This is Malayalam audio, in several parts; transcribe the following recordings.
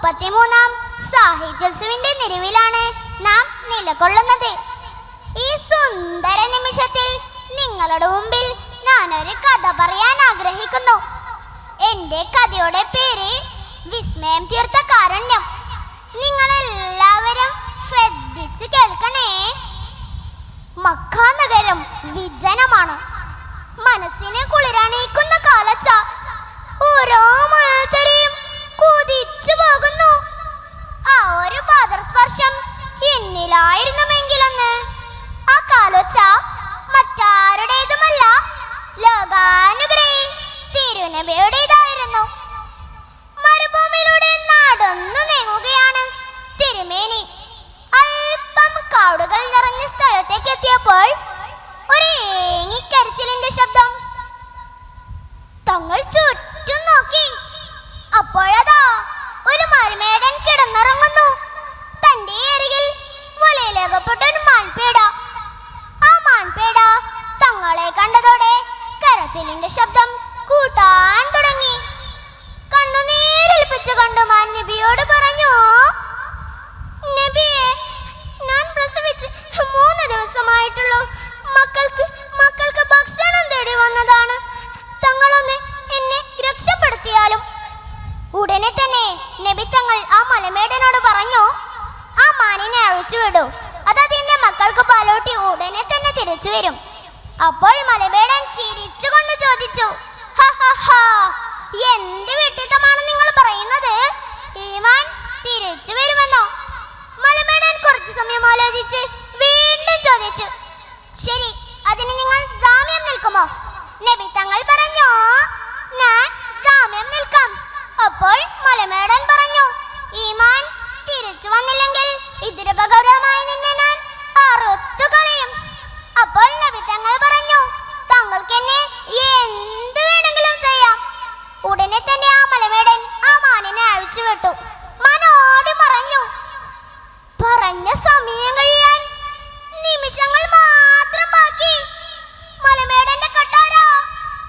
33-ാം സാഹിത്യോത്സവിന്റെ നിലവിലാണ് നാം നിലകൊള്ളുന്നത്. ഈ സുന്ദര നിമിഷത്തിൽ നിങ്ങളുടെ മുമ്പിൽ ഞാനൊരു കഥ പറയാൻ ആഗ്രഹിക്കുന്നു. എന്റെ കഥയുടെ പേര് വിസ്മയം തീർത്ത കാരുണ്യം. നിങ്ങളെല്ലാവരും ശ്രദ്ധിച്ച് കേൾക്കണേ. മക്ക നഗരം വിജനമാണ്. മനസ്സിനെ കുളിരണയിക്കുന്ന കാലച്ച. ഓരോ മഴത്തരയും കുതിച്ചു പോകുന്നു. ആ ഒരു പാദസ്പർശം എന്നിലായിരുന്നുവെങ്കിലെന്ന്. ആ കാലൊച്ച മറ്റാരുടേതുമല്ല, ലോകാനുഗ്രഹി തിരുനബിയുടേതായിരുന്നു. മരുഭൂമിയിലൂടെ നടന്നു നീങ്ങുകയാണ് തിരുമേനി. അല്പം കാടുകൾ നിറഞ്ഞ സ്ഥലത്തേക്ക് എത്തിയപ്പോൾ ഒരു ഏങ്ങിക്കരച്ചിലിന്റെ ശബ്ദം. തങ്ങൾ ചുറ്റും നോക്കി. അപ്പോഴതാ ഒരു മരുമേടൻ കിടന്നുറങ്ങുന്നു. തന്റെ അരികിൽ വലയിലകപ്പെട്ട ഒരു മാൻപേട. ആ മാൻപേട തങ്ങളെ കണ്ടതോടെ കരച്ചിലിന്റെ ശബ്ദം കൂട്ടാൻ തുടങ്ങി. കണ്ണുനീരൊലിപ്പിച്ചു കൊണ്ട് മാൻ നബിയോട് പറഞ്ഞു, നബിയെ, ഞാൻ പ്രസവിച്ച് 3 ദിവസമായിട്ടുള്ളൂ. മക്കൾക്ക് ഭക്ഷണം തേടി വന്നതാണ്. തങ്ങളൊന്ന് എന്നെ രക്ഷപ്പെടുത്തിയാലും. ഉടനെ തന്നെ നബി തങ്ങൾ ആ മലമേടനോട് പറഞ്ഞു, ആ മാനിനെ അഴിച്ചു വിടൂ. അതതിന്റെ മക്കൾക്ക് പാലോട്ടി ഉടനെ തന്നെ തിരിച്ചു വരും. അപ്പോൾ മലമേടൻ ചിരിച്ചുകൊണ്ട് ചോദിച്ചു, എന്ത് വിട്ടിത്തമാണ് നിങ്ങൾ പറയുന്നത്? ഈ മാൻ തിരിച്ചു വരുമെന്നോ? മലമേടൻ കുറച്ചു സമയം ആലോചിച്ച് വീണ്ടും ചോദിച്ചു, ശരി, അതിന് നിങ്ങൾ ജാമ്യം നിൽക്കുമോ? നബി തങ്ങൾ പറഞ്ഞു, ഞാൻ ജാമ്യം നിൽക്കാം. അപ്പോൾ മലമേടൻ പറഞ്ഞു, ഈ മാൻ തിരിച്ചു വന്നില്ലെങ്കിൽ ഇതിരപകരമായി നിന്നെ ഞാൻ അറുത്തു കളയും. അപ്പോൾ നബി തങ്ങൾ പറഞ്ഞു, താങ്കൾക്ക് എന്നെ എന്ത് വേണമെങ്കിലും ചെയ്യാം. ഉടനെ തന്നെ ആ മലമേടൻ ആ മാനിനെ അഴിച്ചു വിട്ടു. മാൻ ഓടി മറഞ്ഞു. പറഞ്ഞ സമയം കഴിയാൻ നിമിഷങ്ങൾ മാത്രം ബാക്കി. മലമേടന്റെ കട്ടാര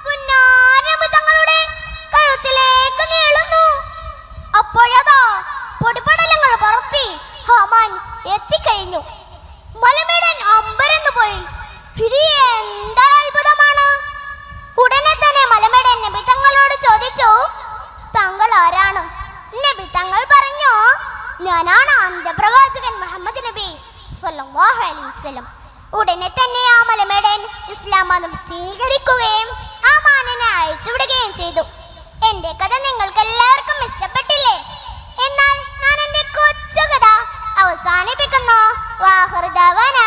പുന്നാരനബി തങ്ങളുടെ കഴുത്തിലേക്ക് നീളുന്നു. അപ്പോഴതാ പൊടിപടലങ്ങൾ പറത്തി ഹാമാൻ എത്തിക്കഴിഞ്ഞു. മലമേടൻ അമ്പരന്നു പോയി. ഇത് എന്താ അത്ഭുതമാണ്! ഉടനെ തന്നെ മലമേടൻ നബി തങ്ങളോട് ചോദിച്ചു, താങ്കൾ ആരാണ്? നബി തങ്ങൾ പറഞ്ഞു, ഞാനാണ് അന്ത്യപ്രവാചകൻ മുഹമ്മദ് നബി സ്വല്ലല്ലാഹു അലൈഹി വസല്ലം. ഉടനെ തന്നെ ആ മലമേടൻ ഇസ്ലാം മതം സ്വീകരിക്കുകയും ആ മാനിനെ അഴിച്ചുവിടുകയും ചെയ്തു. എന്റെ കഥ നിങ്ങൾക്ക് എല്ലാവർക്കും ഇഷ്ടപ്പെട്ടില്ലേ? എന്നാൽ ഞാൻ എന്റെ കൊച്ചു കഥ അവസാനിപ്പിക്കുന്നു. വാഖിറു ദഅവാന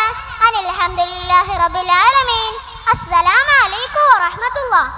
അനിൽ ഹംദുലില്ലാഹി റബ്ബിൽ ആലമീൻ. അസ്സലാമു അലൈക്കും വറഹ്മത്തുള്ളാഹി.